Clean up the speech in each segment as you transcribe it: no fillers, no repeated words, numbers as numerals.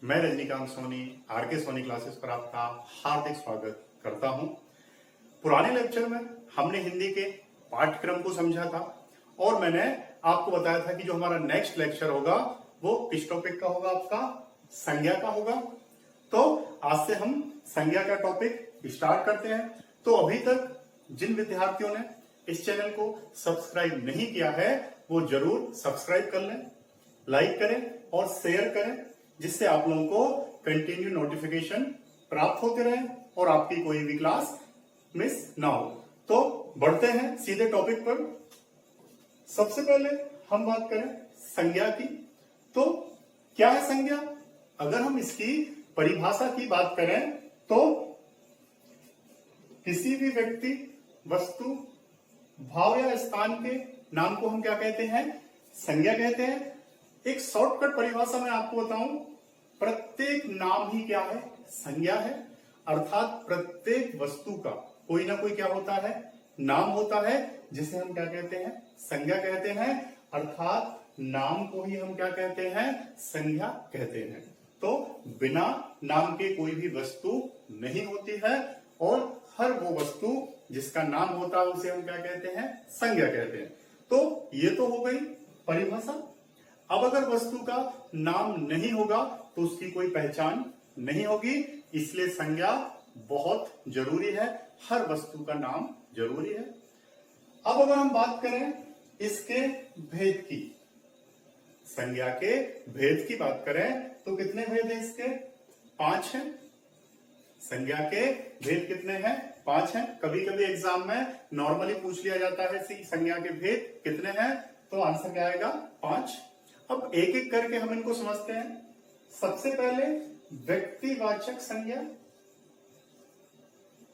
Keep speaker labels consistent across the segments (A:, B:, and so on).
A: मैं Rajinikanth Soni R K Soni classes पर आपका हार्दिक स्वागत करता हूं। पुराने लेक्चर में हमने हिंदी के पाठ्यक्रम को समझा था और मैंने आपको बताया था कि जो हमारा नेक्स्ट लेक्चर होगा वो किस टॉपिक का होगा, आपका संज्ञा का होगा। तो आज से हम संज्ञा का टॉपिक स्टार्ट करते हैं। तो अभी तक जिन विद्यार्थियों ने इस चैनल को सब्सक्राइब नहीं किया है वो जरूर सब्सक्राइब कर लें, लाइक करें और शेयर करें, जिससे आप लोगों को कंटिन्यू नोटिफिकेशन प्राप्त होते रहे और आपकी कोई भी क्लास मिस ना हो। तो बढ़ते हैं सीधे टॉपिक पर। सबसे पहले हम बात करें संज्ञा की। तो क्या है संज्ञा? अगर हम इसकी परिभाषा की बात करें तो किसी भी व्यक्ति, वस्तु, भाव या स्थान के नाम को हम क्या कहते हैं? संज्ञा कहते हैं। एक शॉर्टकट परिभाषा मैं आपको बताऊं, प्रत्येक नाम ही क्या है? संज्ञा है। अर्थात प्रत्येक वस्तु का कोई ना कोई क्या होता है? नाम होता है, जिसे हम क्या कहते हैं? संज्ञा कहते हैं। अर्थात नाम को ही हम क्या कहते हैं? संज्ञा कहते हैं। तो बिना नाम के कोई भी वस्तु नहीं होती है और हर वो वस्तु जिसका नाम होता है उसे हम क्या कहते हैं? संज्ञा कहते हैं। तो ये तो हो गई परिभाषा। अब अगर वस्तु का नाम नहीं होगा तो उसकी कोई पहचान नहीं होगी, इसलिए संज्ञा बहुत जरूरी है। हर वस्तु का नाम जरूरी है। अब अगर हम बात करें इसके भेद की, संज्ञा के भेद की बात करें तो कितने भेद हैं इसके? 5 हैं। संज्ञा के भेद कितने हैं? 5 हैं। कभी कभी एग्जाम में नॉर्मली पूछ लिया जाता है संज्ञा के भेद कितने हैं, तो आंसर क्या आएगा? 5। अब एक एक करके हम इनको समझते हैं। सबसे पहले व्यक्तिवाचक संज्ञा।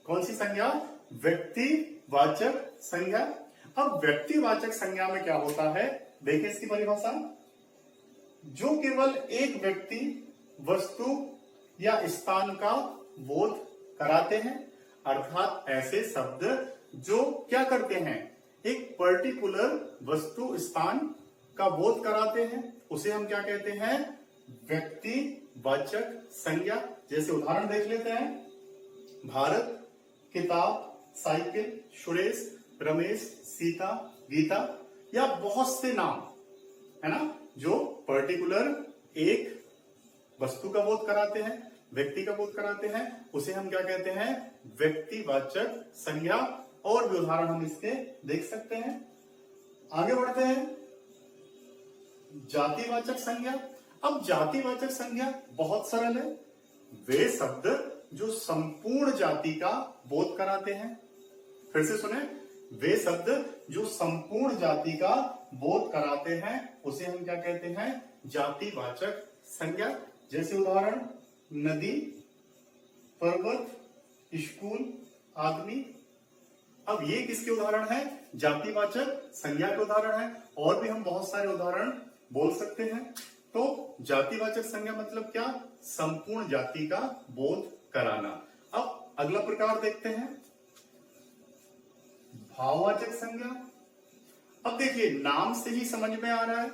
A: कौन सी संज्ञा? व्यक्तिवाचक संज्ञा। अब व्यक्तिवाचक संज्ञा में क्या होता है, देखिए इसकी परिभाषा। जो केवल एक व्यक्ति, वस्तु या स्थान का बोध कराते हैं। अर्थात ऐसे शब्द जो क्या करते हैं? एक पर्टिकुलर वस्तु, स्थान का बोध कराते हैं, उसे हम क्या कहते हैं? व्यक्तिवाचक संज्ञा। जैसे उदाहरण देख लेते हैं। भारत, किताब, साइकिल, सुरेश, रमेश, सीता, गीता, या बहुत से नाम है ना, जो पर्टिकुलर एक वस्तु का बोध कराते हैं, व्यक्ति का बोध कराते हैं, उसे हम क्या कहते हैं? व्यक्तिवाचक संज्ञा। और भी उदाहरण हम इसके देख सकते हैं। आगे बढ़ते हैं। जातिवाचक संज्ञा। अब जातिवाचक संज्ञा बहुत सरल है। वे शब्द जो संपूर्ण जाति का बोध कराते हैं। फिर से सुने, वे शब्द जो संपूर्ण जाति का बोध कराते हैं उसे हम क्या कहते हैं? जातिवाचक संज्ञा। जैसे उदाहरण नदी, पर्वत, स्कूल, आदमी। अब ये किसके उदाहरण है? जातिवाचक संज्ञा के उदाहरण है। और भी हम बहुत सारे उदाहरण बोल सकते हैं। तो जातिवाचक संज्ञा मतलब क्या? संपूर्ण जाति का बोध कराना। अब अगला प्रकार देखते हैं, भाववाचक संज्ञा। अब देखिए नाम से ही समझ में आ रहा है,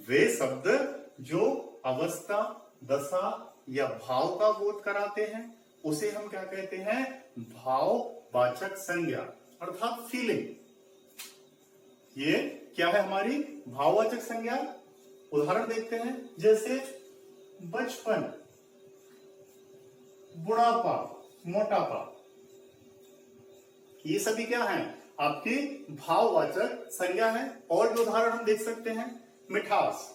A: वे शब्द जो अवस्था, दशा या भाव का बोध कराते हैं उसे हम क्या कहते हैं? भाववाचक संज्ञा, अर्थात फीलिंग। ये क्या है हमारी भाववाचक संज्ञा? उदाहरण देखते हैं। जैसे बचपन, बुढ़ापा, मोटापा, ये सभी क्या है? आपकी भाववाचक संज्ञा है। और भी उदाहरण हम देख सकते हैं। मिठास,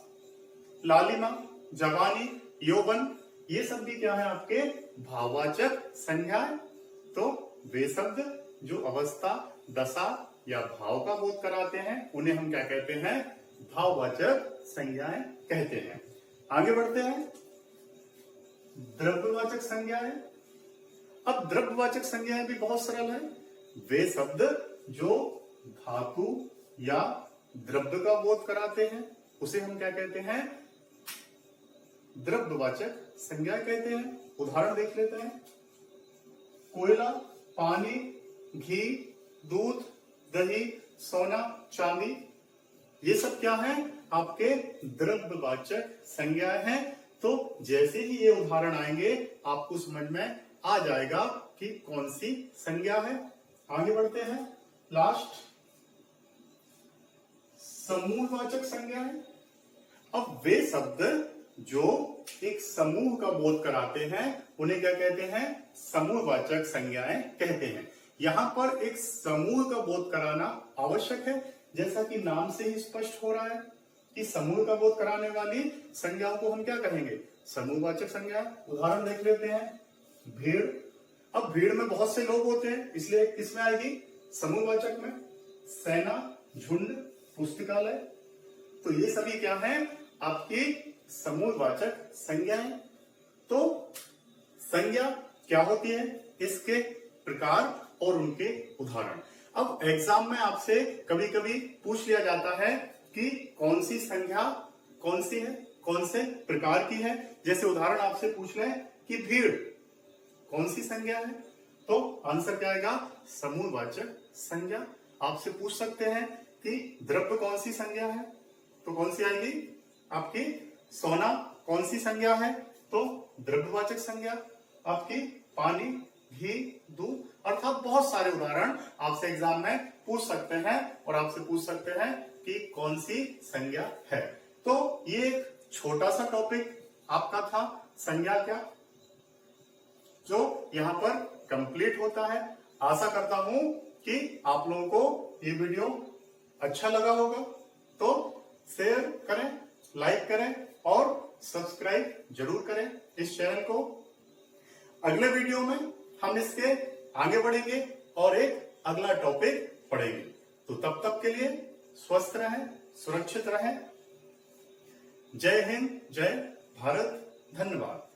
A: लालिमा, जवानी, यौवन, ये सब भी क्या है? आपके भाववाचक संज्ञा है। तो वे शब्द जो अवस्था, दशा या भाव का बोध कराते हैं उन्हें हम क्या कहते हैं? भाववाचक संज्ञाएं कहते हैं। आगे बढ़ते हैं। द्रव्यवाचक संज्ञाएं। अब द्रव्यवाचक संज्ञाएं भी बहुत सरल है। वे शब्द जो धातु या द्रव्य का बोध कराते हैं उसे हम क्या कहते हैं? द्रव्यवाचक संज्ञा कहते हैं। उदाहरण देख लेते हैं। कोयला, पानी, घी, दूध, दही, सोना, चांदी, ये सब क्या है? आपके द्रव्यवाचक संज्ञाएं हैं। तो जैसे ही ये उदाहरण आएंगे आपको समझ में आ जाएगा कि कौन सी संज्ञा है। आगे बढ़ते हैं। लास्ट समूहवाचक संज्ञा है। अब वे शब्द जो एक समूह का बोध कराते हैं उन्हें क्या कहते हैं? समूहवाचक संज्ञाएं कहते हैं। यहां पर एक समूह का बोध कराना आवश्यक है, जैसा कि नाम से ही स्पष्ट हो रहा है कि समूह का बोध कराने वाली संज्ञाओं को हम क्या कहेंगे? समूहवाचक संज्ञा। उदाहरण देख लेते हैं। भीड़। अब भीड़ में बहुत से लोग होते हैं, इसलिए किसमें आएगी? समूहवाचक में। सेना, झुंड, पुस्तकालय, तो ये सभी क्या है? आपकी समूहवाचक संज्ञाएं। तो संज्ञा क्या होती है, इसके प्रकार और उनके उदाहरण। अब एग्जाम में आपसे कभी कभी पूछ लिया जाता है कि कौन सी संज्ञा कौन सी है, कौन से प्रकार की है। जैसे उदाहरण आपसे पूछ लें कि भीड़ कौन सी संज्ञा है, तो आंसर क्या आएगा? समूहवाचक संज्ञा। आपसे पूछ सकते हैं कि द्रव्य कौन सी संज्ञा है, तो कौन सी आएगी? आपकी सोना कौन सी संज्ञा है, तो द्रव्यवाचक संज्ञा। आपकी पानी, घी, दूध, अर्थात बहुत सारे उदाहरण आपसे एग्जाम में पूछ सकते हैं और आपसे पूछ सकते हैं कि कौन सी संज्ञा है। तो ये एक छोटा सा टॉपिक आपका था, संज्ञा क्या, जो यहाँ पर कंप्लीट होता है। आशा करता हूं कि आप लोगों को ये वीडियो अच्छा लगा होगा, तो शेयर करें, लाइक करें और सब्सक्राइब जरूर करें इस चैनल को। अगले वीडियो में हम इसके आगे बढ़ेंगे और एक अगला टॉपिक पढ़ेंगे। तो तब तक के लिए स्वस्थ रहें, सुरक्षित रहें। जय हिंद, जय भारत, धन्यवाद।